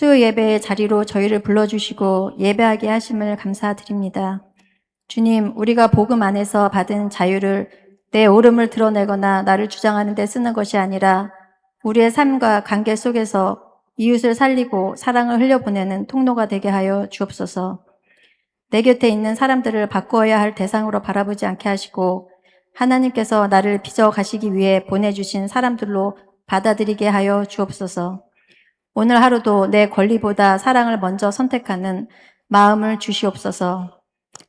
수요 예배의 자리로 저희를 불러주시고 예배하게 하심을 감사드립니다. 주님, 우리가 복음 안에서 받은 자유를 내 옳음을 드러내거나 나를 주장하는 데 쓰는 것이 아니라 우리의 삶과 관계 속에서 이웃을 살리고 사랑을 흘려보내는 통로가 되게 하여 주옵소서. 내 곁에 있는 사람들을 바꾸어야 할 대상으로 바라보지 않게 하시고 하나님께서 나를 빚어 가시기 위해 보내주신 사람들로 받아들이게 하여 주옵소서. 오늘 하루도 내 권리보다 사랑을 먼저 선택하는 마음을 주시옵소서.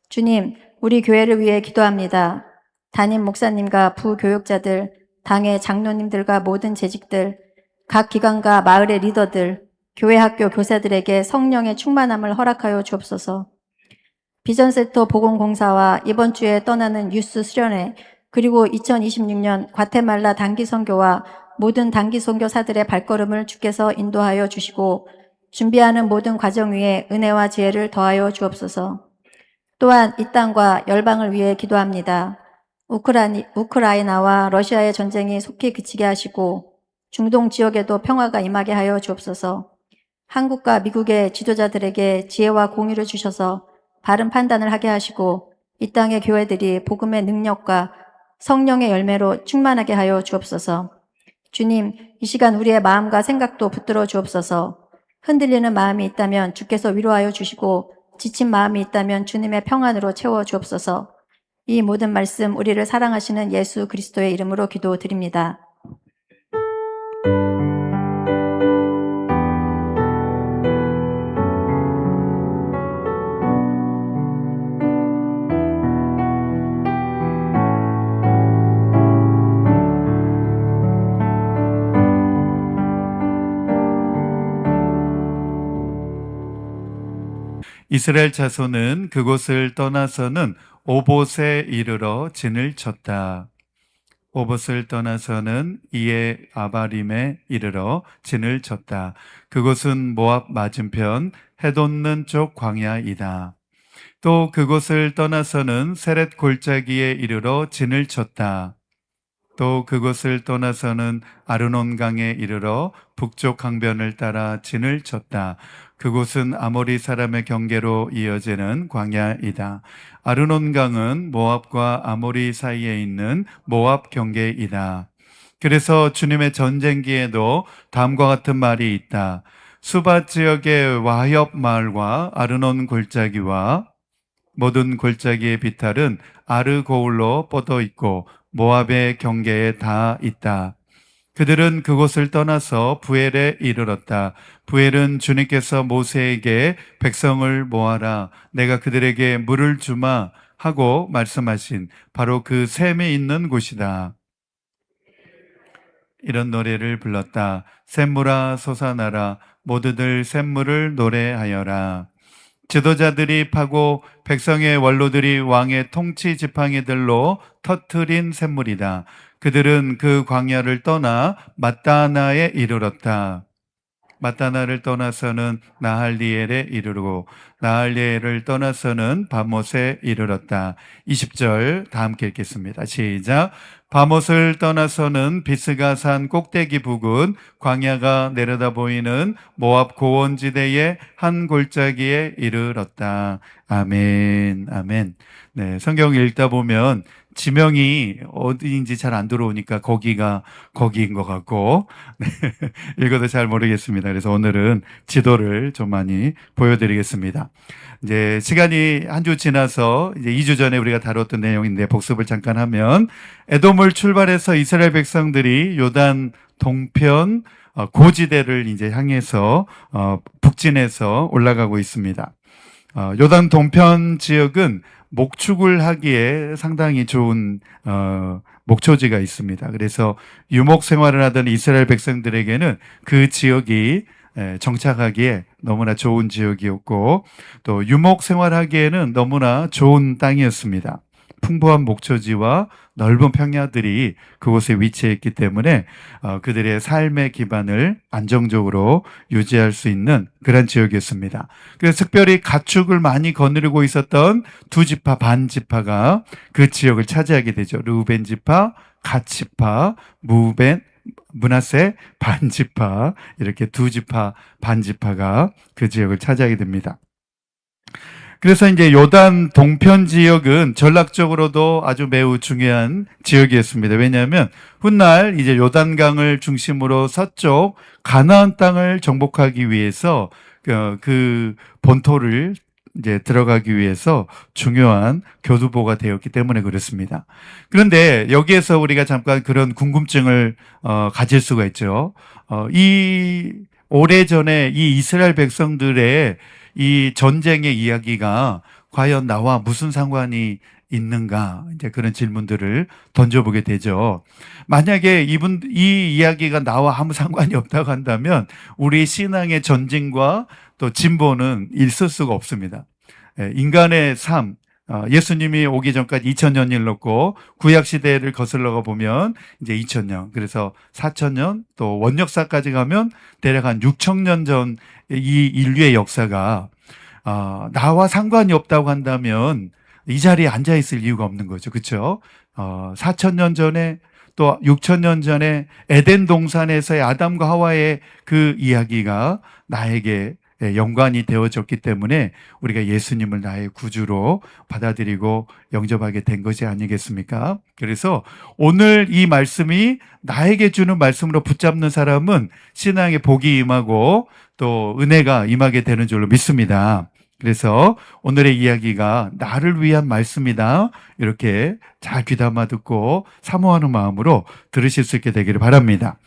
주님, 우리 교회를 위해 기도합니다. 담임 목사님과 부교육자들, 당의 장로님들과 모든 재직들, 각 기관과 마을의 리더들, 교회 학교 교사들에게 성령의 충만함을 허락하여 주옵소서. 비전센터 보건공사와 이번 주에 떠나는 뉴스 수련회, 그리고 2026년 과테말라 단기 선교와 모든 단기 선교사들의 발걸음을 주께서 인도하여 주시고 준비하는 모든 과정 위에 은혜와 지혜를 더하여 주옵소서. 또한 이 땅과 열방을 위해 기도합니다. 우크라이나와 러시아의 전쟁이 속히 그치게 하시고 중동 지역에도 평화가 임하게 하여 주옵소서. 한국과 미국의 지도자들에게 지혜와 공의를 주셔서 바른 판단을 하게 하시고 이 땅의 교회들이 복음의 능력과 성령의 열매로 충만하게 하여 주옵소서. 주님, 이 시간 우리의 마음과 생각도 붙들어 주옵소서. 흔들리는 마음이 있다면 주께서 위로하여 주시고 지친 마음이 있다면 주님의 평안으로 채워 주옵소서. 이 모든 말씀 우리를 사랑하시는 예수 그리스도의 이름으로 기도드립니다. 이스라엘 자손은 그곳을 떠나서는 오봇에 이르러 진을 쳤다. 오봇을 떠나서는 이에 아바림에 이르러 진을 쳤다. 그곳은 모압 맞은편 해돋는 쪽 광야이다. 또 그곳을 떠나서는 세렛 골짜기에 이르러 진을 쳤다. 또 그곳을 떠나서는 아르논강에 이르러 북쪽 강변을 따라 진을 쳤다. 그곳은 아모리 사람의 경계로 이어지는 광야이다. 아르논강은 모압과 아모리 사이에 있는 모압 경계이다. 그래서 주님의 전쟁기에도 다음과 같은 말이 있다. 수바 지역의 와협 마을과 아르논 골짜기와 모든 골짜기의 비탈은 아르 고울로 뻗어 있고 모압의 경계에 다 있다. 그들은 그곳을 떠나서 부엘에 이르렀다. 부엘은 주님께서 모세에게 백성을 모아라, 내가 그들에게 물을 주마 하고 말씀하신 바로 그 샘이 있는 곳이다. 이런 노래를 불렀다. 샘물아 솟아나라, 모두들 샘물을 노래하여라. 지도자들이 파고 백성의 원로들이 왕의 통치 지팡이들로 터트린 샘물이다. 그들은 그 광야를 떠나 맛다나에 이르렀다. 맛다나를 떠나서는 나할리엘에 이르르고 나할리엘을 떠나서는 바못에 이르렀다. 20절 다 함께 읽겠습니다. 시작. 바못을 떠나서는 비스가산 꼭대기 부근 광야가 내려다 보이는 모압 고원지대의 한 골짜기에 이르렀다. 아멘, 아멘. 네, 성경 읽다 보면 지명이 어디인지 잘 안 들어오니까 거기가 거기인 것 같고, 네, 읽어도 잘 모르겠습니다. 그래서 오늘은 지도를 좀 많이 보여드리겠습니다. 이제 시간이 한 주 지나서 이제 2주 전에 우리가 다뤘던 내용인데 복습을 잠깐 하면, 에돔을 출발해서 이스라엘 백성들이 요단 동편 고지대를 이제 향해서 북진해서 올라가고 있습니다. 요단 동편 지역은 목축을 하기에 상당히 좋은 목초지가 있습니다. 그래서 유목 생활을 하던 이스라엘 백성들에게는 그 지역이 정착하기에 너무나 좋은 지역이었고, 또 유목 생활하기에는 너무나 좋은 땅이었습니다. 풍부한 목초지와 넓은 평야들이 그곳에 위치해 있기 때문에 그들의 삶의 기반을 안정적으로 유지할 수 있는 그런 지역이었습니다. 그래서 특별히 가축을 많이 거느리고 있었던 두 지파 반 지파가 그 지역을 차지하게 되죠. 르우벤 지파, 갓 지파, 므낫세 반지파, 이렇게 두 지파, 반지파가 그 지역을 차지하게 됩니다. 그래서 이제 요단 동편 지역은 전략적으로도 아주 매우 중요한 지역이었습니다. 왜냐하면 훗날 이제 요단강을 중심으로 서쪽 가나안 땅을 정복하기 위해서 그 본토를 이제 들어가기 위해서 중요한 교두보가 되었기 때문에 그렇습니다. 그런데 여기에서 우리가 잠깐 그런 궁금증을 가질 수가 있죠. 이 오래전에 이 이스라엘 백성들의 이 전쟁의 이야기가 과연 나와 무슨 상관이 있는가? 이제 그런 질문들을 던져보게 되죠. 만약에 이 이야기가 나와 아무 상관이 없다고 한다면 우리 신앙의 전진과 또 진보는 있을 수가 없습니다. 인간의 삶, 예수님이 오기 전까지 2000년 일렀고 구약 시대를 거슬러가 보면 이제 2000년, 그래서 4000년 또 원역사까지 가면 대략 한 6000년 전 이 인류의 역사가 나와 상관이 없다고 한다면 이 자리에 앉아 있을 이유가 없는 거죠. 그렇죠? 4000년 전에 또 6000년 전에 에덴 동산에서의 아담과 하와의 그 이야기가 나에게 연관이 되어졌기 때문에 우리가 예수님을 나의 구주로 받아들이고 영접하게 된 것이 아니겠습니까? 그래서 오늘 이 말씀이 나에게 주는 말씀으로 붙잡는 사람은 신앙의 복이 임하고 또 은혜가 임하게 되는 줄로 믿습니다. 그래서 오늘의 이야기가 나를 위한 말씀이다. 이렇게 잘 귀담아 듣고 사모하는 마음으로 들으실 수 있게 되기를 바랍니다.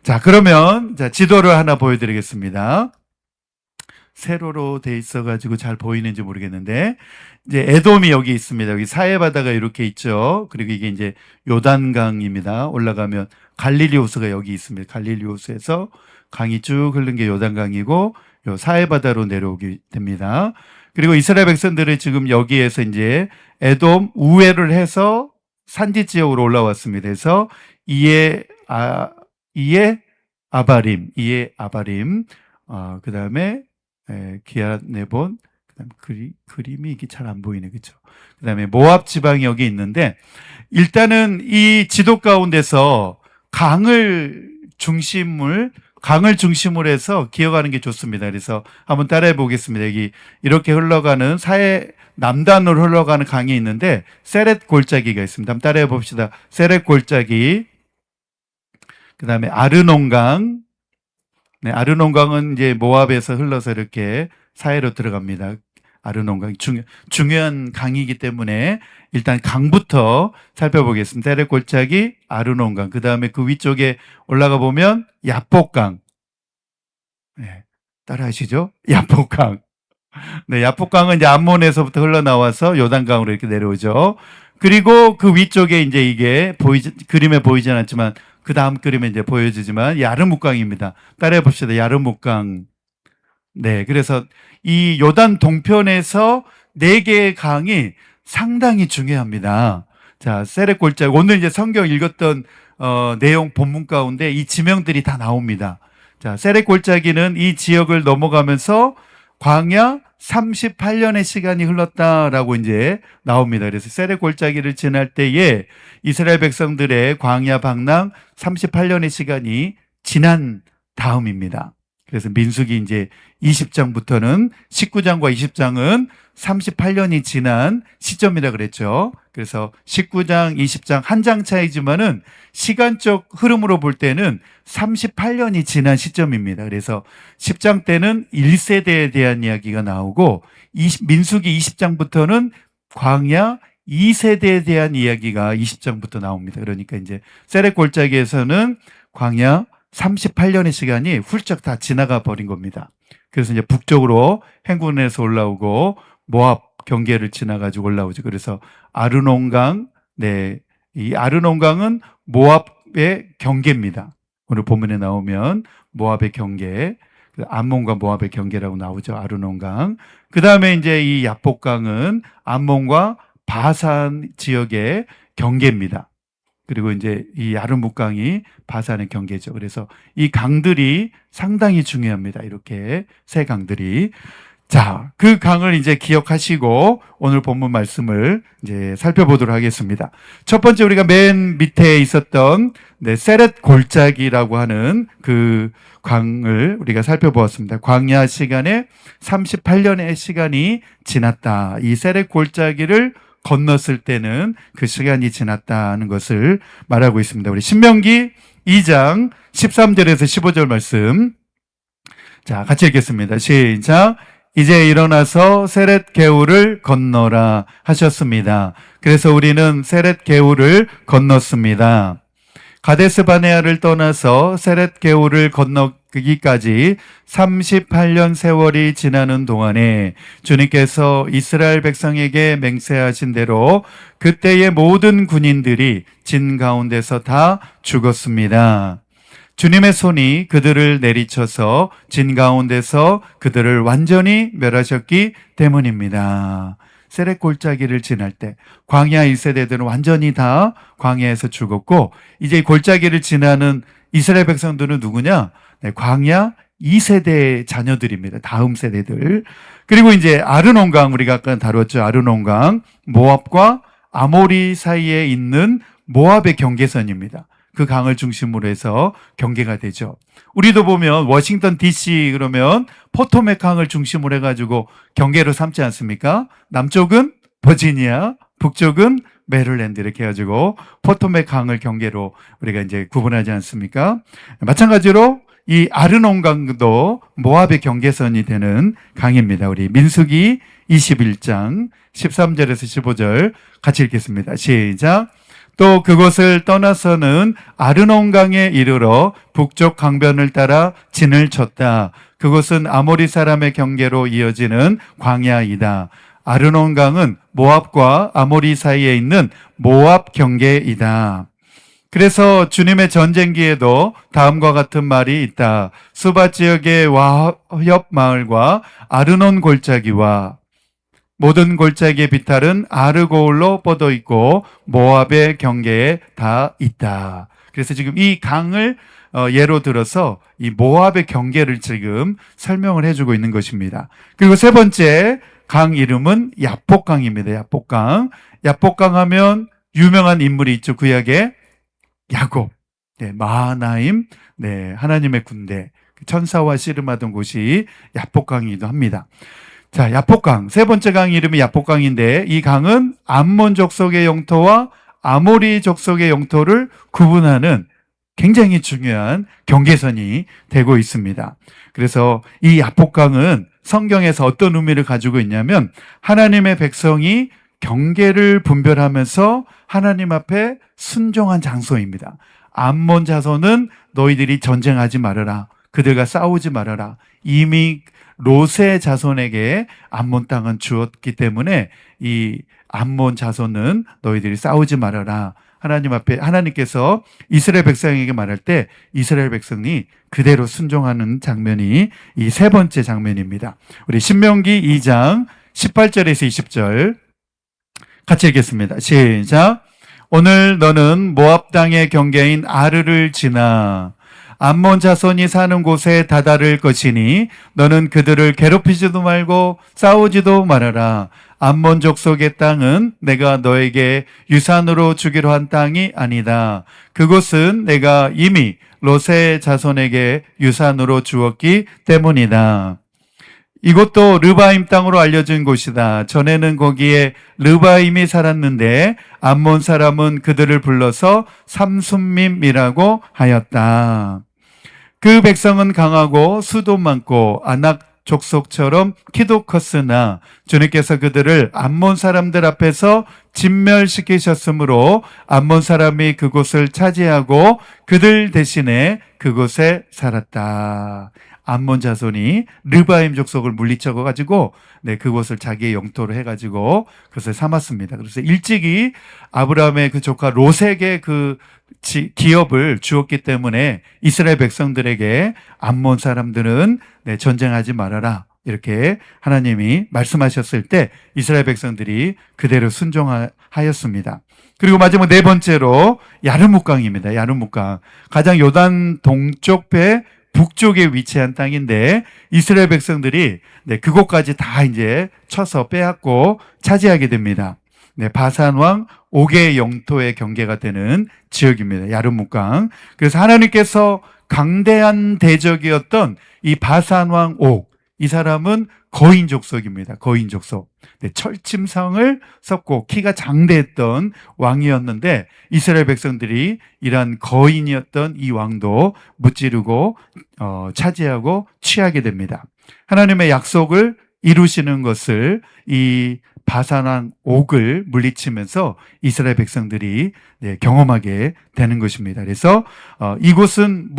자, 그러면 지도를 하나 보여드리겠습니다. 세로로 돼 있어가지고 잘 보이는지 모르겠는데, 이제 에돔이 여기 있습니다. 여기 사해 바다가 이렇게 있죠. 그리고 이게 이제 요단강입니다. 올라가면 갈릴리 호수가 여기 있습니다. 갈릴리 호수에서 강이 쭉 흐르는 게 요단강이고, 요 사해 바다로 내려오게 됩니다. 그리고 이스라엘 백성들은 지금 여기에서 이제 에돔 우회를 해서 산지 지역으로 올라왔습니다. 그래서 이에 아바림, 그 다음에 기아네본, 그다음 그림이 이게 잘 안 보이네, 그렇죠? 그다음에 모압 지방이 여기 있는데, 일단은 이 지도 가운데서 강을 중심으로 해서 기억하는 게 좋습니다. 그래서 한번 따라해 보겠습니다. 여기 이렇게 흘러가는 남단으로 흘러가는 강이 있는데 세렛 골짜기가 있습니다. 한번 따라해 봅시다. 세렛 골짜기, 그다음에 아르논강. 네, 아르논강은 이제 모압에서 흘러서 이렇게 사해로 들어갑니다. 아르논강 중요한 강이기 때문에 일단 강부터 살펴보겠습니다. 세렛 골짜기, 아르논강. 그 다음에 그 위쪽에 올라가 보면 야복강. 네, 따라하시죠? 야복강. 네, 야복강은 이제 암몬에서부터 흘러나와서 요단강으로 이렇게 내려오죠. 그리고 그 위쪽에 이제 이게 그림에 보이진 않지만 그 다음 그림에 이제 보여지지만 야르묵강입니다. 따라해 봅시다. 야르묵강. 네, 그래서 이 요단 동편에서 4개의 강이 상당히 중요합니다. 자, 세렛 골짜기. 오늘 이제 성경 읽었던 내용 본문 가운데 이 지명들이 다 나옵니다. 자, 세렛 골짜기는 이 지역을 넘어가면서 광야 38년의 시간이 흘렀다라고 이제 나옵니다. 그래서 세렛 골짜기를 지날 때에 이스라엘 백성들의 광야 방랑 38년의 시간이 지난 다음입니다. 그래서 민수기 이제 20장부터는 19장과 20장은 38년이 지난 시점이라 그랬죠. 그래서 19장, 20장 한 장 차이지만은 시간적 흐름으로 볼 때는 38년이 지난 시점입니다. 그래서 10장 때는 1세대에 대한 이야기가 나오고 민수기 20장부터는 광야 2세대에 대한 이야기가 20장부터 나옵니다. 그러니까 이제 세렛 골짜기에서는 광야 38년의 시간이 훌쩍 다 지나가 버린 겁니다. 그래서 이제 북쪽으로 행군에서 올라오고 모압 경계를 지나가지고 올라오죠. 그래서 아르논강, 네, 이 아르논강은 모압의 경계입니다. 오늘 본문에 나오면 모압의 경계, 암몬과 모압의 경계라고 나오죠. 아르논강. 그 다음에 이제 이 야복강은 암몬과 바산 지역의 경계입니다. 그리고 이제 이 야르묵강이 바산의 경계죠. 그래서 이 강들이 상당히 중요합니다. 이렇게 세 강들이. 자, 그 강을 이제 기억하시고 오늘 본문 말씀을 이제 살펴보도록 하겠습니다. 첫 번째 우리가 맨 밑에 있었던 세렛 골짜기라고 하는 그 강을 우리가 살펴보았습니다. 광야 시간에 38년의 시간이 지났다. 이 세렛 골짜기를 건넜을 때는 그 시간이 지났다는 것을 말하고 있습니다. 우리 신명기 2장 13절에서 15절 말씀. 자, 같이 읽겠습니다. 시작. 이제 일어나서 세렛 개울을 건너라 하셨습니다. 그래서 우리는 세렛 개울을 건넜습니다. 가데스 바네아를 떠나서 세렛 개울을 건너기까지 38년 세월이 지나는 동안에 주님께서 이스라엘 백성에게 맹세하신 대로 그때의 모든 군인들이 진 가운데서 다 죽었습니다. 주님의 손이 그들을 내리쳐서 진 가운데서 그들을 완전히 멸하셨기 때문입니다. 세렛 골짜기를 지날 때 광야 1세대들은 완전히 다 광야에서 죽었고, 이제 골짜기를 지나는 이스라엘 백성들은 누구냐? 광야 2세대의 자녀들입니다. 다음 세대들. 그리고 이제 아르논강, 우리가 아까 다뤘죠. 아르논강, 모압과 아모리 사이에 있는 모압의 경계선입니다. 그 강을 중심으로 해서 경계가 되죠. 우리도 보면 워싱턴 DC 그러면 포토맥 강을 중심으로 해가지고 경계로 삼지 않습니까? 남쪽은 버지니아, 북쪽은 메릴랜드 이렇게 해가지고 포토맥 강을 경계로 우리가 이제 구분하지 않습니까? 마찬가지로 이 아르논 강도 모압의 경계선이 되는 강입니다. 우리 민수기 21장 13절에서 15절 같이 읽겠습니다. 시작. 또 그곳을 떠나서는 아르논강에 이르러 북쪽 강변을 따라 진을 쳤다. 그곳은 아모리 사람의 경계로 이어지는 광야이다. 아르논강은 모압과 아모리 사이에 있는 모압 경계이다. 그래서 주님의 전쟁기에도 다음과 같은 말이 있다. 수바 지역의 와협 마을과 아르논 골짜기와 모든 골짜기의 비탈은 아르고울로 뻗어 있고 모압의 경계에 다 있다. 그래서 지금 이 강을 예로 들어서 이 모압의 경계를 지금 설명을 해주고 있는 것입니다. 그리고 세 번째 강 이름은 야복강입니다. 야복강. 야복강 하면 유명한 인물이 있죠. 구약에 야곱, 마하나임, 하나님의 군대, 천사와 씨름하던 곳이 야복강이기도 합니다. 자, 야복강. 세 번째 강 이름이 야복강인데 이 강은 암몬 족속의 영토와 아모리 족속의 영토를 구분하는 굉장히 중요한 경계선이 되고 있습니다. 그래서 이 야복강은 성경에서 어떤 의미를 가지고 있냐면 하나님의 백성이 경계를 분별하면서 하나님 앞에 순종한 장소입니다. 암몬 자손은 너희들이 전쟁하지 말아라. 그들과 싸우지 말아라. 이미 롯의 자손에게 암몬 땅은 주었기 때문에 이 암몬 자손은 너희들이 싸우지 말아라. 하나님 앞에 하나님께서 이스라엘 백성에게 말할 때 이스라엘 백성이 그대로 순종하는 장면이 이 세 번째 장면입니다. 우리 신명기 2장 18절에서 20절 같이 읽겠습니다. 시작. 오늘 너는 모압 땅의 경계인 아르를 지나 암몬 자손이 사는 곳에 다다를 것이니 너는 그들을 괴롭히지도 말고 싸우지도 말아라. 암몬 족속의 땅은 내가 너에게 유산으로 주기로 한 땅이 아니다. 그곳은 내가 이미 롯의 자손에게 유산으로 주었기 때문이다. 이곳도 르바임 땅으로 알려진 곳이다. 전에는 거기에 르바임이 살았는데 암몬 사람은 그들을 불러서 삼순밈이라고 하였다. 그 백성은 강하고 수도 많고 아낙 족속처럼 키도 컸으나 주님께서 그들을 암몬 사람들 앞에서 진멸시키셨으므로 암몬 사람이 그곳을 차지하고 그들 대신에 그곳에 살았다. 암몬 자손이 르바임 족속을 물리쳐 가지고 그곳을 자기의 영토로 해가지고 그것을 삼았습니다. 그래서 일찍이 아브라함의 그 조카 롯에게 그 기업을 주었기 때문에 이스라엘 백성들에게 암몬 사람들은 전쟁하지 말아라 이렇게 하나님이 말씀하셨을 때 이스라엘 백성들이 그대로 순종하였습니다. 그리고 마지막 네 번째로 야르묵강입니다. 야르묵강. 가장 요단 동쪽 배 북쪽에 위치한 땅인데 이스라엘 백성들이 그곳까지 다 이제 쳐서 빼앗고 차지하게 됩니다. 바산 왕 옥의 영토의 경계가 되는 지역입니다. 야르묵강. 그래서 하나님께서 강대한 대적이었던 이 바산 왕 옥, 이 사람은 거인 족속입니다. 거인 족속. 철침성을 썼고 키가 장대했던 왕이었는데 이스라엘 백성들이 이러한 거인이었던 이 왕도 무찌르고 차지하고 취하게 됩니다. 하나님의 약속을 이루시는 것을 이 바산왕 옥을 물리치면서 이스라엘 백성들이 경험하게 되는 것입니다. 그래서 이곳은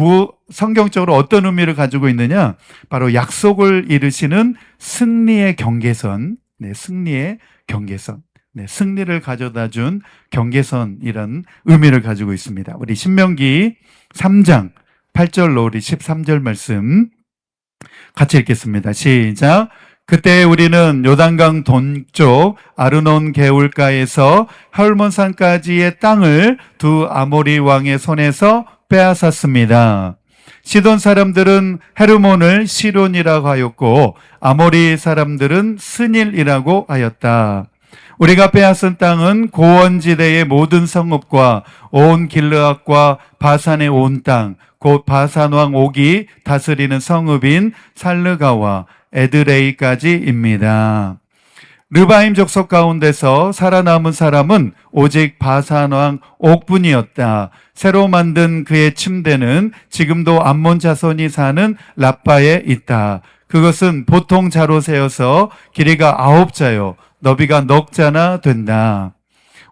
성경적으로 어떤 의미를 가지고 있느냐? 바로 약속을 이루시는 승리의 경계선, 승리의 경계선, 승리를 가져다 준 경계선이라는 의미를 가지고 있습니다. 우리 신명기 3장 8절로 우리 13절 말씀 같이 읽겠습니다. 시작. 그때 우리는 요단강 동쪽 아르논 개울가에서 헐몬산까지의 땅을 두 아모리 왕의 손에서 빼앗았습니다. 시돈 사람들은 헤르몬을 시론이라고 하였고 아모리 사람들은 스닐이라고 하였다. 우리가 빼앗은 땅은 고원지대의 모든 성읍과 온 길르앗과 바산의 온 땅, 곧 바산 왕 옥이 다스리는 성읍인 살르가와 에드레이까지입니다. 르바임 족속 가운데서 살아남은 사람은 오직 바산 왕 옥뿐이었다. 새로 만든 그의 침대는 지금도 암몬 자손이 사는 라빠에 있다. 그것은 보통 자로 세어서 길이가 9자요 너비가 넉 자나 된다.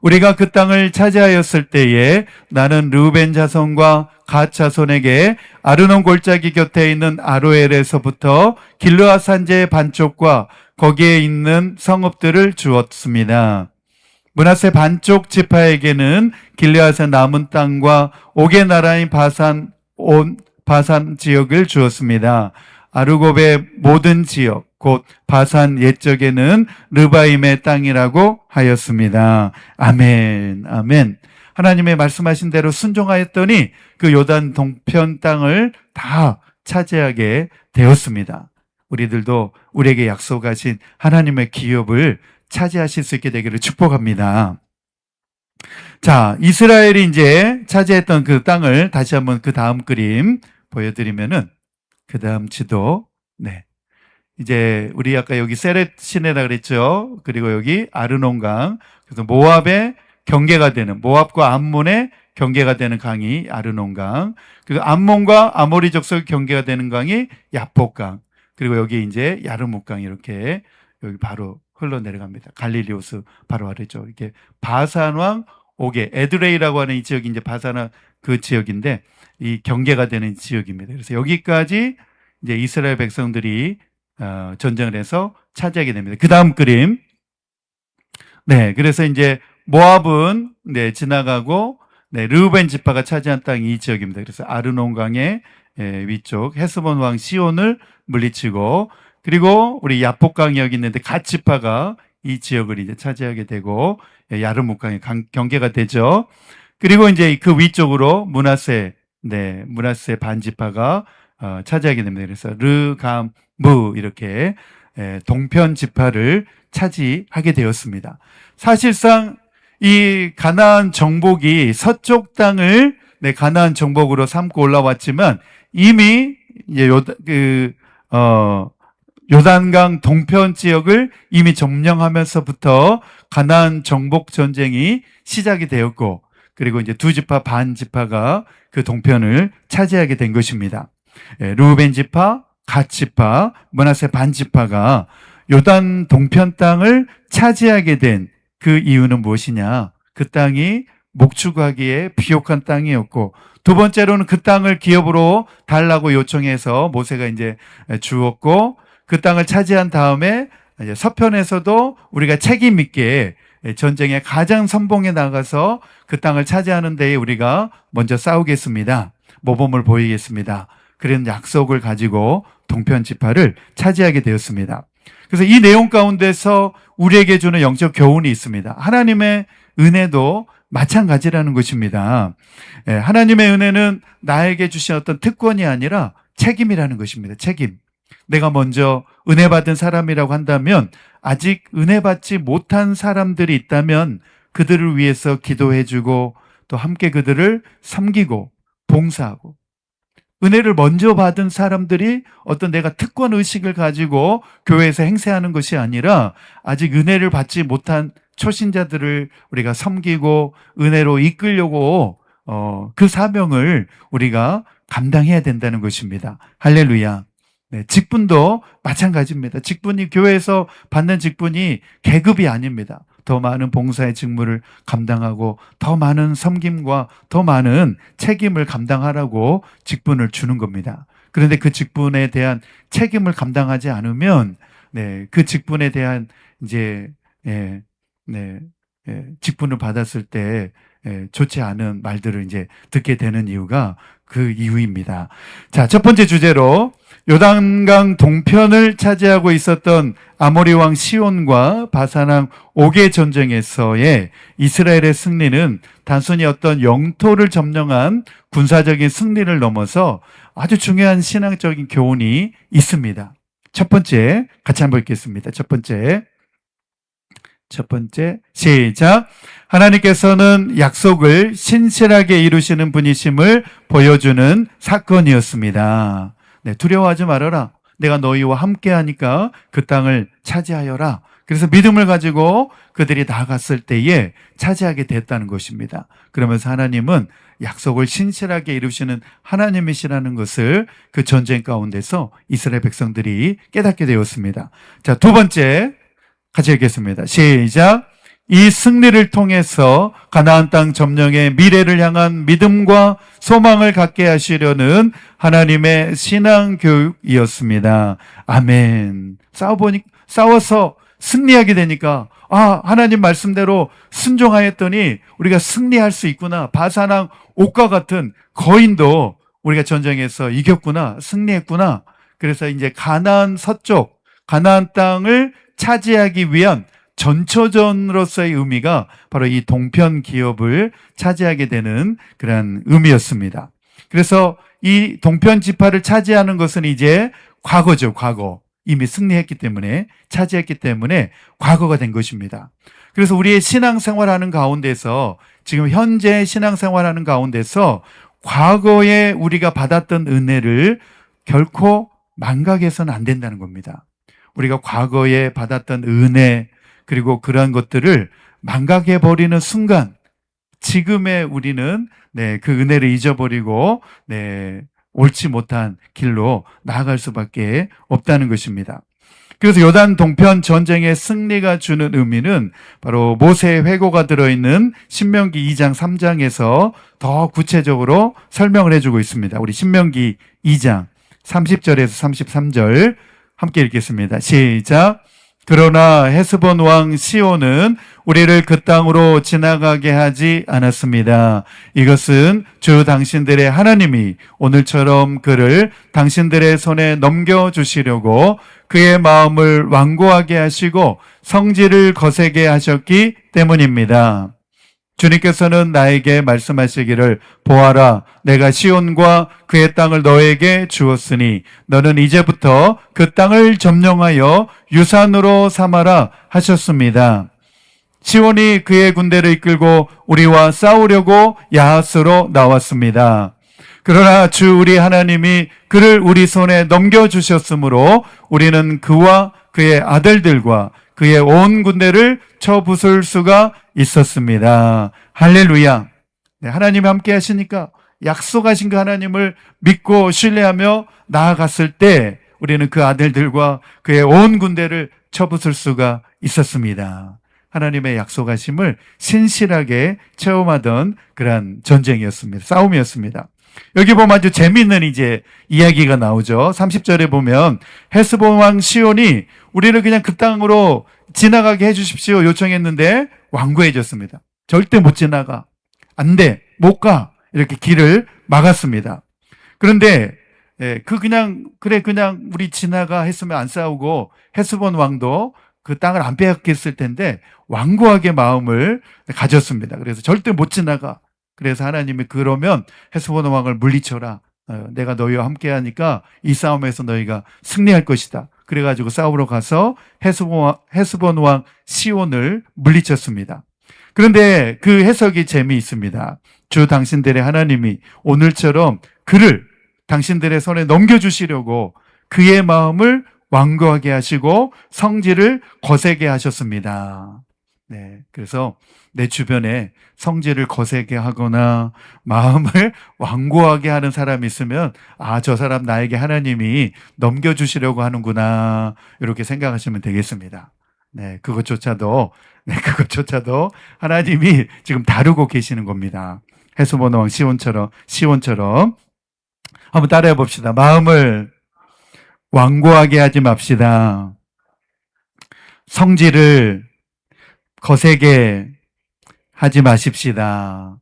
우리가 그 땅을 차지하였을 때에 나는 르우벤 자손과 갓 자손에게 아르논 골짜기 곁에 있는 아로엘에서부터 길르앗 산지의 반쪽과 거기에 있는 성읍들을 주었습니다. 므낫세 반쪽 지파에게는 길르앗의 남은 땅과 옥의 나라인 바산 지역을 주었습니다. 아르곱의 모든 지역 곧 바산 옛적에는 르바임의 땅이라고 하였습니다. 아멘, 아멘. 하나님의 말씀하신 대로 순종하였더니 그 요단 동편 땅을 다 차지하게 되었습니다. 우리들도 우리에게 약속하신 하나님의 기업을 차지하실 수 있게 되기를 축복합니다. 자, 이스라엘이 이제 차지했던 그 땅을 다시 한번 그 다음 그림 보여드리면은 그 다음 지도, 이제 우리 아까 여기 세렛 시내라 그랬죠. 그리고 여기 아르논강. 그래서 모압의 경계가 되는, 모압과 암몬의 경계가 되는 강이 아르논강. 그리고 암몬과 아모리 족속 경계가 되는 강이 야복강. 그리고 여기 이제 야르묵강 이렇게 여기 바로 흘러내려갑니다. 갈릴리오스 바로 아래죠. 이렇게 바산 왕 옥의 에드레이라고 하는 이 지역이 이제 바산 그 지역인데 이 경계가 되는 지역입니다. 그래서 여기까지 이제 이스라엘 백성들이 전쟁을 해서 차지하게 됩니다. 그 다음 그림. 그래서 이제 모압은 지나가고 르우벤 지파가 차지한 땅이 이 지역입니다. 그래서 아르논강의 위쪽 헤스본 왕 시온을 물리치고 그리고 우리 야복강이 여기 있는데 갓 지파가 이 지역을 이제 차지하게 되고 야르묵강의 경계가 되죠. 그리고 이제 그 위쪽으로 므낫세 반 지파가 차지하게 됩니다. 그래서 르감무 이렇게 동편 지파를 차지하게 되었습니다. 사실상 이 가나안 정복이 서쪽 땅을 가나안 정복으로 삼고 올라왔지만 이미 요단강 동편 지역을 이미 점령하면서부터 가나안 정복 전쟁이 시작이 되었고 그리고 이제 두 지파 반 지파가 그 동편을 차지하게 된 것입니다. 르우벤 지파, 갓 지파, 므낫세 반 지파가 요단 동편 땅을 차지하게 된 그 이유는 무엇이냐? 그 땅이 목축하기에 비옥한 땅이었고 두 번째로는 그 땅을 기업으로 달라고 요청해서 모세가 이제 주었고 그 땅을 차지한 다음에 이제 서편에서도 우리가 책임 있게 전쟁에 가장 선봉에 나가서 그 땅을 차지하는 데에 우리가 먼저 싸우겠습니다. 모범을 보이겠습니다. 그런 약속을 가지고 동편 지파를 차지하게 되었습니다. 그래서 이 내용 가운데서 우리에게 주는 영적 교훈이 있습니다. 하나님의 은혜도 마찬가지라는 것입니다. 하나님의 은혜는 나에게 주신 어떤 특권이 아니라 책임이라는 것입니다. 책임. 내가 먼저 은혜 받은 사람이라고 한다면 아직 은혜 받지 못한 사람들이 있다면 그들을 위해서 기도해주고 또 함께 그들을 섬기고 봉사하고, 은혜를 먼저 받은 사람들이 어떤 내가 특권 의식을 가지고 교회에서 행세하는 것이 아니라 아직 은혜를 받지 못한 초신자들을 우리가 섬기고 은혜로 이끌려고 그 사명을 우리가 감당해야 된다는 것입니다. 할렐루야. 네, 직분도 마찬가지입니다. 직분이, 교회에서 받는 직분이 계급이 아닙니다. 더 많은 봉사의 직무를 감당하고 더 많은 섬김과 더 많은 책임을 감당하라고 직분을 주는 겁니다. 그런데 그 직분에 대한 책임을 감당하지 않으면 그 직분에 대한 이제 직분을 받았을 때 좋지 않은 말들을 이제 듣게 되는 이유가 그 이유입니다. 자, 첫 번째 주제로 요단강 동편을 차지하고 있었던 아모리 왕 시온과 바산왕 옥의 전쟁에서의 이스라엘의 승리는 단순히 어떤 영토를 점령한 군사적인 승리를 넘어서 아주 중요한 신앙적인 교훈이 있습니다. 첫 번째, 같이 한번 읽겠습니다. 첫 번째, 시작. 하나님께서는 약속을 신실하게 이루시는 분이심을 보여주는 사건이었습니다. 두려워하지 말아라. 내가 너희와 함께 하니까 그 땅을 차지하여라. 그래서 믿음을 가지고 그들이 나아갔을 때에 차지하게 됐다는 것입니다. 그러면서 하나님은 약속을 신실하게 이루시는 하나님이시라는 것을 그 전쟁 가운데서 이스라엘 백성들이 깨닫게 되었습니다. 자, 두 번째, 같이 읽겠습니다. 시작. 이 승리를 통해서 가나안 땅 점령의 미래를 향한 믿음과 소망을 갖게 하시려는 하나님의 신앙 교육이었습니다. 아멘. 싸워서 승리하게 되니까 하나님 말씀대로 순종하였더니 우리가 승리할 수 있구나. 바산왕 옥과 같은 거인도 우리가 전쟁에서 이겼구나. 승리했구나. 그래서 이제 가나안 서쪽, 가나안 땅을 차지하기 위한 전초전으로서의 의미가 바로 이 동편 기업을 차지하게 되는 그런 의미였습니다. 그래서 이 동편 지파를 차지하는 것은 이제 과거죠, 과거. 이미 승리했기 때문에, 차지했기 때문에 과거가 된 것입니다. 그래서 우리의 신앙생활하는 가운데서, 지금 현재 신앙생활하는 가운데서 과거에 우리가 받았던 은혜를 결코 망각해서는 안 된다는 겁니다. 우리가 과거에 받았던 은혜, 그리고 그러한 것들을 망각해버리는 순간 지금의 우리는 그 은혜를 잊어버리고 옳지 못한 길로 나아갈 수밖에 없다는 것입니다. 그래서 요단 동편 전쟁의 승리가 주는 의미는 바로 모세의 회고가 들어있는 신명기 2장 3장에서 더 구체적으로 설명을 해주고 있습니다. 우리 신명기 2장 30절에서 33절 함께 읽겠습니다. 시작. 그러나 헤스본 왕 시온은 우리를 그 땅으로 지나가게 하지 않았습니다. 이것은 주 당신들의 하나님이 오늘처럼 그를 당신들의 손에 넘겨주시려고 그의 마음을 완고하게 하시고 성질을 거세게 하셨기 때문입니다. 주님께서는 나에게 말씀하시기를 보아라, 내가 시온과 그의 땅을 너에게 주었으니 너는 이제부터 그 땅을 점령하여 유산으로 삼아라 하셨습니다. 시온이 그의 군대를 이끌고 우리와 싸우려고 야하스로 나왔습니다. 그러나 주 우리 하나님이 그를 우리 손에 넘겨주셨으므로 우리는 그와 그의 아들들과 그의 온 군대를 쳐부술 수가 있었습니다. 할렐루야. 하나님이 함께 하시니까 약속하신 그 하나님을 믿고 신뢰하며 나아갔을 때 우리는 그 아들들과 그의 온 군대를 쳐부술 수가 있었습니다. 하나님의 약속하심을 신실하게 체험하던 그러한 전쟁이었습니다. 싸움이었습니다. 여기 보면 아주 재미있는 이제 이야기가 나오죠. 30절에 보면 헤스본 왕 시온이 우리를 그냥 그 땅으로 지나가게 해주십시오 요청했는데 완고해졌습니다. 절대 못 지나가. 안 돼. 못 가. 이렇게 길을 막았습니다. 그런데 그냥 우리 지나가 했으면 안 싸우고 헤스본 왕도 그 땅을 안 빼앗겼을 텐데 완고하게 마음을 가졌습니다. 그래서 절대 못 지나가. 그래서 하나님이 그러면 헤스본 왕을 물리쳐라. 내가 너희와 함께 하니까 이 싸움에서 너희가 승리할 것이다. 그래가지고 싸우러 가서 헤스본 왕 시온을 물리쳤습니다. 그런데 그 해석이 재미있습니다. 주 당신들의 하나님이 오늘처럼 그를 당신들의 손에 넘겨주시려고 그의 마음을 완고하게 하시고 성질을 거세게 하셨습니다. 네, 그래서 내 주변에 성질을 거세게 하거나 마음을 완고하게 하는 사람이 있으면 저 사람 나에게 하나님이 넘겨주시려고 하는구나 이렇게 생각하시면 되겠습니다. 네, 그것조차도 하나님이 지금 다루고 계시는 겁니다. 헤스본 왕 시온처럼 한번 따라해 봅시다. 마음을 완고하게 하지 맙시다. 성질을 거세게 하지 마십시다.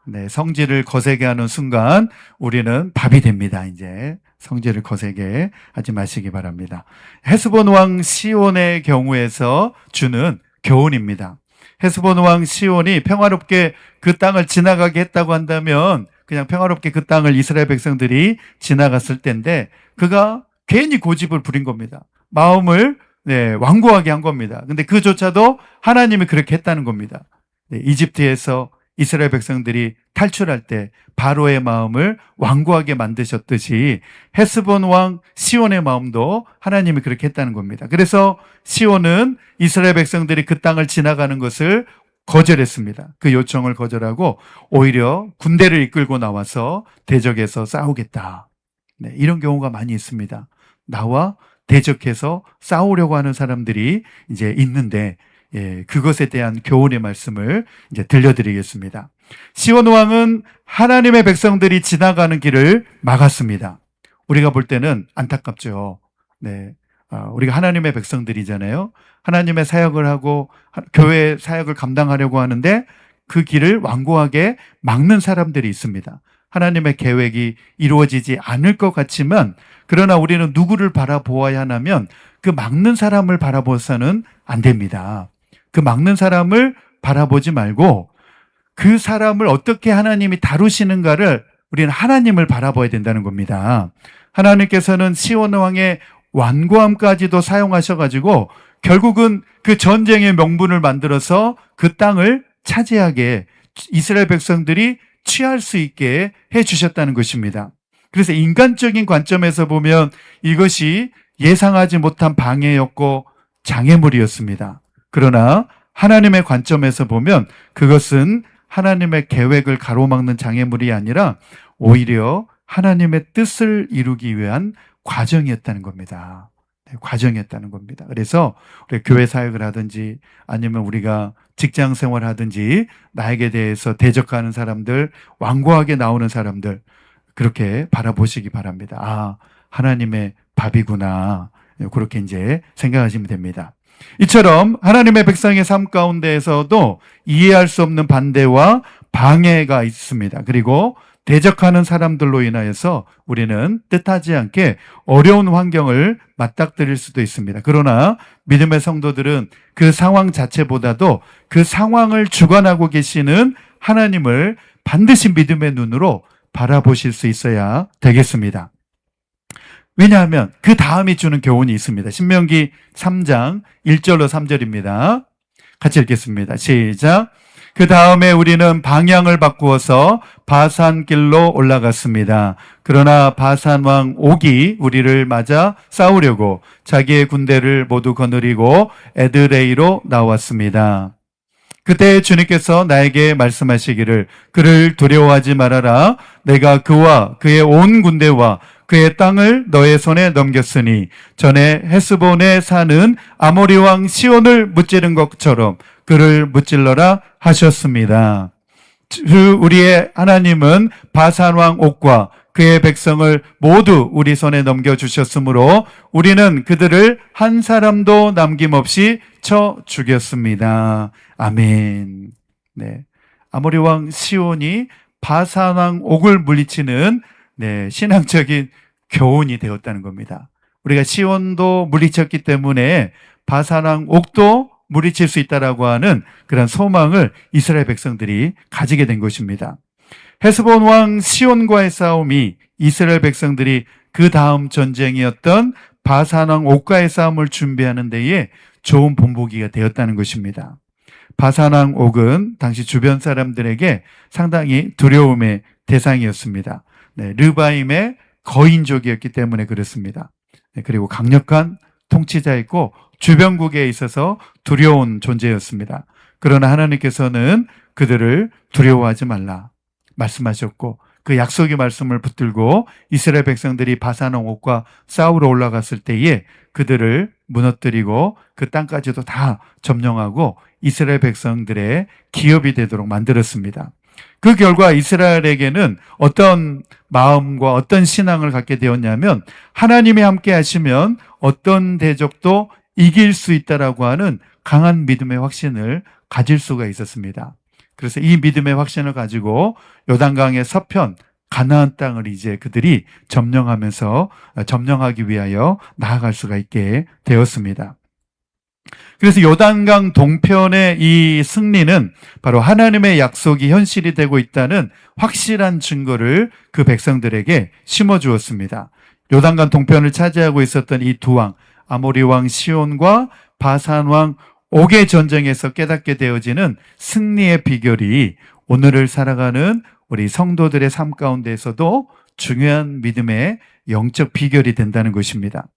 네, 성질을 거세게 하는 순간 우리는 밥이 됩니다. 이제 성질을 거세게 하지 마시기 바랍니다. 헤스본 왕 시온의 경우에서 주는 교훈입니다. 헤스본 왕 시온이 평화롭게 그 땅을 지나가게 했다고 한다면 그냥 평화롭게 그 땅을 이스라엘 백성들이 지나갔을 때인데 그가 괜히 고집을 부린 겁니다. 마음을 완고하게 한 겁니다. 근데 그조차도 하나님이 그렇게 했다는 겁니다. 이집트에서 이스라엘 백성들이 탈출할 때 바로의 마음을 완고하게 만드셨듯이 헤스본 왕 시온의 마음도 하나님이 그렇게 했다는 겁니다. 그래서 시온은 이스라엘 백성들이 그 땅을 지나가는 것을 거절했습니다. 그 요청을 거절하고 오히려 군대를 이끌고 나와서 대적해서 싸우겠다. 네, 이런 경우가 많이 있습니다. 나와 대적해서 싸우려고 하는 사람들이 이제 있는데 그것에 대한 교훈의 말씀을 이제 들려드리겠습니다. 시온 왕은 하나님의 백성들이 지나가는 길을 막았습니다. 우리가 볼 때는 안타깝죠. 네, 우리가 하나님의 백성들이잖아요. 하나님의 사역을 하고 교회 사역을 감당하려고 하는데 그 길을 완고하게 막는 사람들이 있습니다. 하나님의 계획이 이루어지지 않을 것 같지만 그러나 우리는 누구를 바라보아야 하냐면 그 막는 사람을 바라보서는 안 됩니다. 그 막는 사람을 바라보지 말고 그 사람을 어떻게 하나님이 다루시는가를 우리는 하나님을 바라봐야 된다는 겁니다. 하나님께서는 시온 왕의 완고함까지도 사용하셔가지고 결국은 그 전쟁의 명분을 만들어서 그 땅을 차지하게 이스라엘 백성들이 취할 수 있게 해주셨다는 것입니다. 그래서 인간적인 관점에서 보면 이것이 예상하지 못한 방해였고 장애물이었습니다. 그러나 하나님의 관점에서 보면 그것은 하나님의 계획을 가로막는 장애물이 아니라 오히려 하나님의 뜻을 이루기 위한 과정이었다는 겁니다. 과정이었다는 겁니다. 그래서 우리 교회 사역을 하든지 아니면 우리가 직장 생활을 하든지 나에게 대해서 대적하는 사람들, 완고하게 나오는 사람들 그렇게 바라보시기 바랍니다. 하나님의 밥이구나. 그렇게 이제 생각하시면 됩니다. 이처럼 하나님의 백성의 삶 가운데에서도 이해할 수 없는 반대와 방해가 있습니다. 그리고 대적하는 사람들로 인하여서 우리는 뜻하지 않게 어려운 환경을 맞닥뜨릴 수도 있습니다. 그러나 믿음의 성도들은 그 상황 자체보다도 그 상황을 주관하고 계시는 하나님을 반드시 믿음의 눈으로 바라보실 수 있어야 되겠습니다. 왜냐하면 그 다음이 주는 교훈이 있습니다. 신명기 3장 1절로 3절입니다. 같이 읽겠습니다. 시작. 그 다음에 우리는 방향을 바꾸어서 바산길로 올라갔습니다. 그러나 바산 왕 옥이 우리를 맞아 싸우려고 자기의 군대를 모두 거느리고 에드레이로 나왔습니다. 그때 주님께서 나에게 말씀하시기를 그를 두려워하지 말아라. 내가 그와 그의 온 군대와 그의 땅을 너의 손에 넘겼으니 전에 헤스본에 사는 아모리 왕 시온을 무찌른 것처럼 그를 무찔러라 하셨습니다. 우리의 하나님은 바산 왕 옥과 그의 백성을 모두 우리 손에 넘겨주셨으므로 우리는 그들을 한 사람도 남김없이 쳐 죽였습니다. 아멘. 네, 아모리 왕 시온이 바산 왕 옥을 물리치는 신앙적인 교훈이 되었다는 겁니다. 우리가 시온도 물리쳤기 때문에 바산 왕 옥도 물리칠 수 있다라고 하는 그런 소망을 이스라엘 백성들이 가지게 된 것입니다. 헤스본 왕 시온과의 싸움이 이스라엘 백성들이 그 다음 전쟁이었던 바산 왕 옥과의 싸움을 준비하는 데에 좋은 본보기가 되었다는 것입니다. 바산 왕 옥은 당시 주변 사람들에게 상당히 두려움의 대상이었습니다. 네, 르바임의 거인족이었기 때문에 그렇습니다. 네, 그리고 강력한 통치자였고 주변국에 있어서 두려운 존재였습니다. 그러나 하나님께서는 그들을 두려워하지 말라 말씀하셨고 그 약속의 말씀을 붙들고 이스라엘 백성들이 바산 왕 옥과 싸우러 올라갔을 때에 그들을 무너뜨리고 그 땅까지도 다 점령하고 이스라엘 백성들의 기업이 되도록 만들었습니다. 그 결과 이스라엘에게는 어떤 마음과 어떤 신앙을 갖게 되었냐면 하나님이 함께 하시면 어떤 대적도 이길 수 있다라고 하는 강한 믿음의 확신을 가질 수가 있었습니다. 그래서 이 믿음의 확신을 가지고 요단강의 서편 가나안 땅을 이제 그들이 점령하기 위하여 나아갈 수가 있게 되었습니다. 그래서 요단강 동편의 이 승리는 바로 하나님의 약속이 현실이 되고 있다는 확실한 증거를 그 백성들에게 심어주었습니다. 요단강 동편을 차지하고 있었던 이 두 왕, 아모리 왕 시온과 바산 왕 옥의 전쟁에서 깨닫게 되어지는 승리의 비결이 오늘을 살아가는 우리 성도들의 삶 가운데에서도 중요한 믿음의 영적 비결이 된다는 것입니다.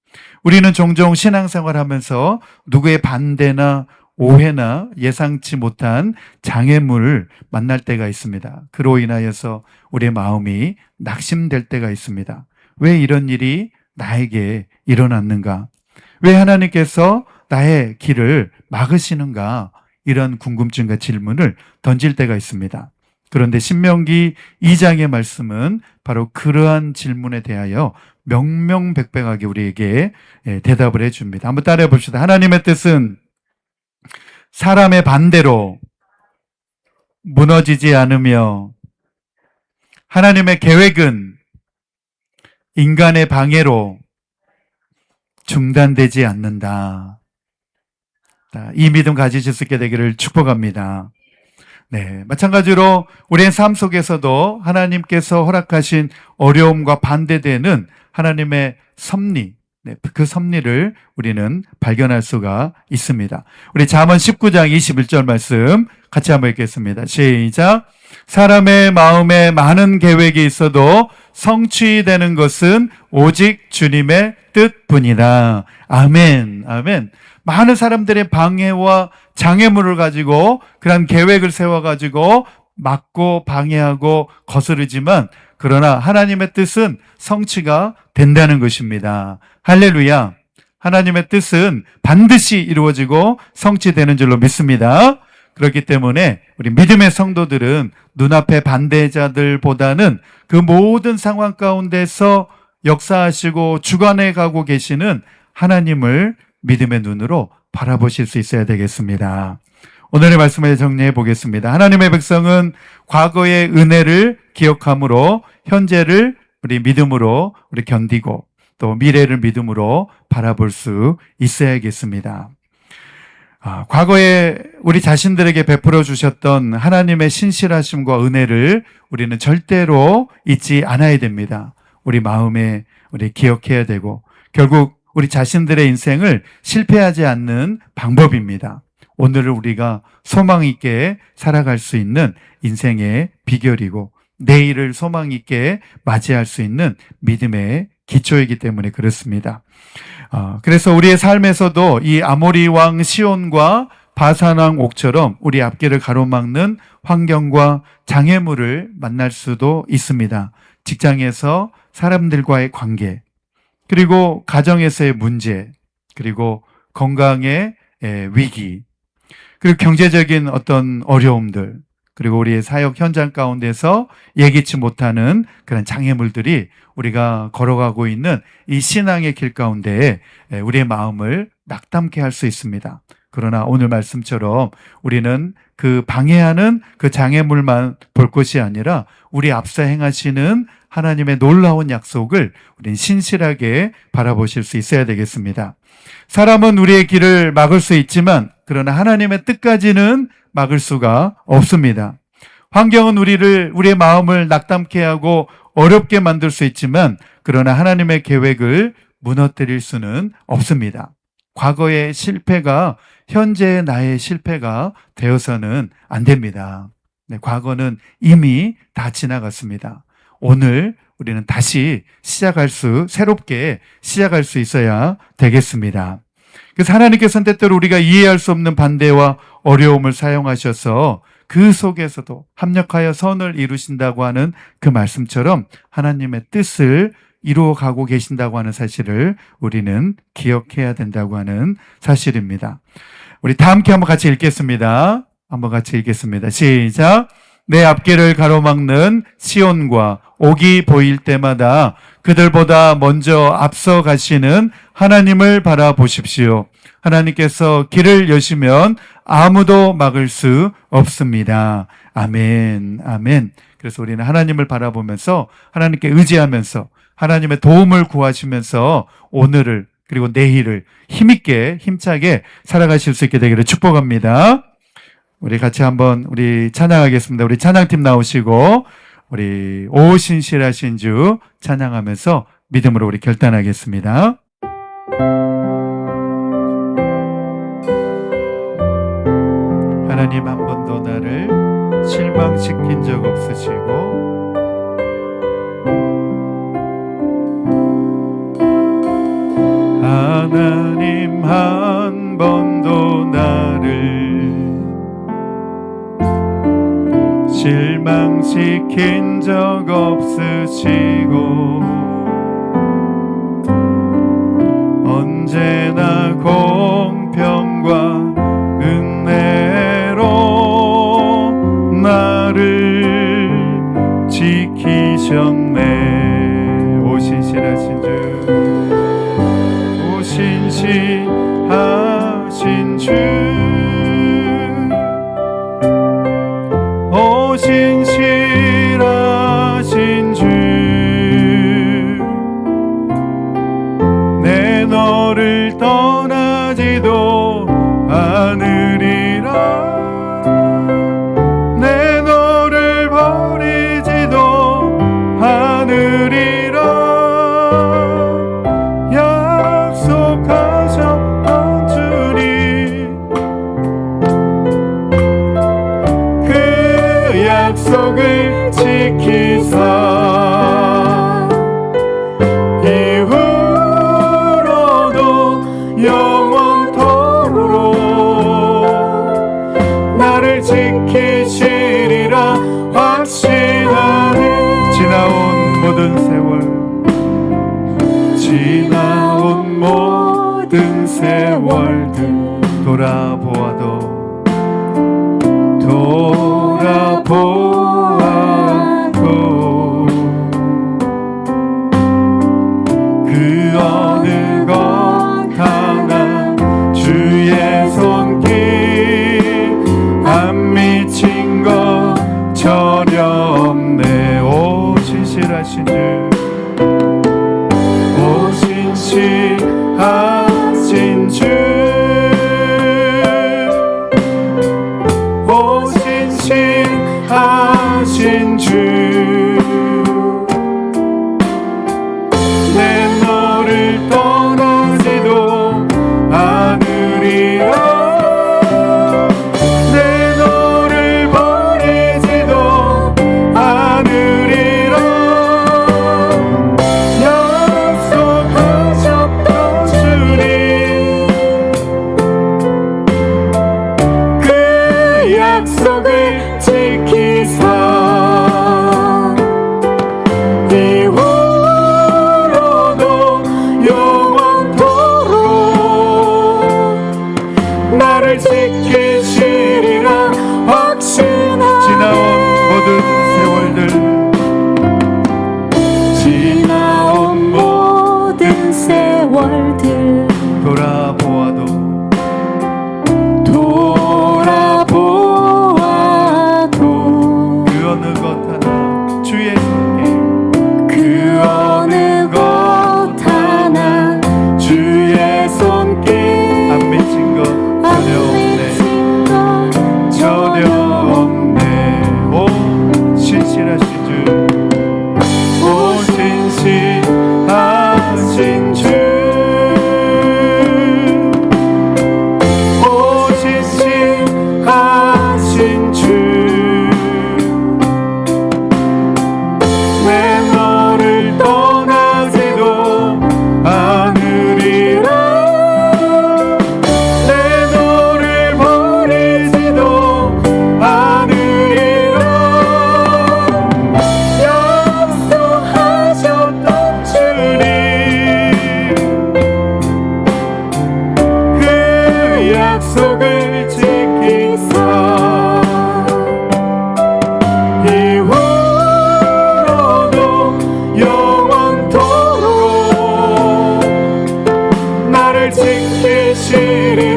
우리는 종종 신앙생활 하면서 누구의 반대나 오해나 예상치 못한 장애물을 만날 때가 있습니다. 그로 인하여서 우리의 마음이 낙심될 때가 있습니다. 왜 이런 일이 나에게 일어났는가? 왜 하나님께서 나의 길을 막으시는가? 이런 궁금증과 질문을 던질 때가 있습니다. 그런데 신명기 2장의 말씀은 바로 그러한 질문에 대하여 명명백백하게 우리에게 대답을 해줍니다. 한번 따라해 봅시다. 하나님의 뜻은 사람의 반대로 무너지지 않으며 하나님의 계획은 인간의 방해로 중단되지 않는다. 이 믿음 가지실 수 있게 되기를 축복합니다. 네, 마찬가지로 우리의 삶 속에서도 하나님께서 허락하신 어려움과 반대되는 하나님의 섭리, 그 섭리를 우리는 발견할 수가 있습니다. 우리 잠언 19장 21절 말씀 같이 한번 읽겠습니다. 시작. 사람의 마음에 많은 계획이 있어도 성취되는 것은 오직 주님의 뜻뿐이다. 아멘, 아멘. 많은 사람들의 방해와 장애물을 가지고 그런 계획을 세워가지고 막고 방해하고 거스르지만 그러나 하나님의 뜻은 성취가 된다는 것입니다. 할렐루야. 하나님의 뜻은 반드시 이루어지고 성취되는 줄로 믿습니다. 그렇기 때문에 우리 믿음의 성도들은 눈앞의 반대자들보다는 그 모든 상황 가운데서 역사하시고 주관해 가고 계시는 하나님을 믿음의 눈으로 바라보실 수 있어야 되겠습니다. 오늘의 말씀을 정리해 보겠습니다. 하나님의 백성은 과거의 은혜를 기억함으로 현재를 우리 믿음으로 우리 견디고 또 미래를 믿음으로 바라볼 수 있어야겠습니다. 과거에 우리 자신들에게 베풀어 주셨던 하나님의 신실하심과 은혜를 우리는 절대로 잊지 않아야 됩니다. 우리 마음에 우리 기억해야 되고 결국 우리 자신들의 인생을 실패하지 않는 방법입니다. 오늘을 우리가 소망 있게 살아갈 수 있는 인생의 비결이고 내일을 소망 있게 맞이할 수 있는 믿음의 기초이기 때문에 그렇습니다. 그래서 우리의 삶에서도 이 아모리 왕 시온과 바산 왕 옥처럼 우리 앞길을 가로막는 환경과 장애물을 만날 수도 있습니다. 직장에서 사람들과의 관계, 그리고 가정에서의 문제, 그리고 건강의 위기, 그리고 경제적인 어떤 어려움들, 그리고 우리의 사역 현장 가운데서 예기치 못하는 그런 장애물들이 우리가 걸어가고 있는 이 신앙의 길 가운데에 우리의 마음을 낙담케 할 수 있습니다. 그러나 오늘 말씀처럼 우리는 그 방해하는 그 장애물만 볼 것이 아니라 우리 앞서 행하시는 하나님의 놀라운 약속을 우리는 신실하게 바라보실 수 있어야 되겠습니다. 사람은 우리의 길을 막을 수 있지만 그러나 하나님의 뜻까지는 막을 수가 없습니다. 환경은 우리의 마음을 낙담케 하고 어렵게 만들 수 있지만 그러나 하나님의 계획을 무너뜨릴 수는 없습니다. 과거의 실패가 현재의 나의 실패가 되어서는 안 됩니다. 네, 과거는 이미 다 지나갔습니다. 오늘 우리는 다시 새롭게 시작할 수 있어야 되겠습니다. 그래서 하나님께서는 때때로 우리가 이해할 수 없는 반대와 어려움을 사용하셔서 그 속에서도 합력하여 선을 이루신다고 하는 그 말씀처럼 하나님의 뜻을 이루어가고 계신다고 하는 사실을 우리는 기억해야 된다고 하는 사실입니다. 우리 다 함께 한번 같이 읽겠습니다. 한번 같이 읽겠습니다. 시작. 내 앞길을 가로막는 시온과 옥이 보일 때마다 그들보다 먼저 앞서 가시는 하나님을 바라보십시오. 하나님께서 길을 여시면 아무도 막을 수 없습니다. 아멘, 아멘. 그래서 우리는 하나님을 바라보면서 하나님께 의지하면서 하나님의 도움을 구하시면서 오늘을 그리고 내일을 힘있게 힘차게 살아가실 수 있게 되기를 축복합니다. 우리 같이 한번 우리 찬양하겠습니다. 우리 찬양팀 나오시고 우리 오 신실하신 주 찬양하면서 믿음으로 우리 결단하겠습니다. 하나님 한 번도 나를 실망시킨 적 없으시고 하나님 한 번도 나를 실망시킨 적 없으시고 언제나 공평과 은혜로 나를 지키셨네. 오 신실하신 주, 오 신실하신 주, 오 신실하신 주, 내 너를 떠나지도 않으리라, 내 너를 버리지도 않으리라, 약속하셨던 주님, 그 약속을 지키사 이후로도 영원토록 나를 지키시리라 확신하니 지나온 모든 세월들 돌아보아도 그 어느 것 하나 주의 손길 안 미친 것 전혀 없네. 오 신실하신 주, 오 신실하신 주, 오 신실하신 주, 내 너를 떠나지도 않으리라, 내 너를 버리지도 않으리라, 약속하셨던 주님, 지키시리라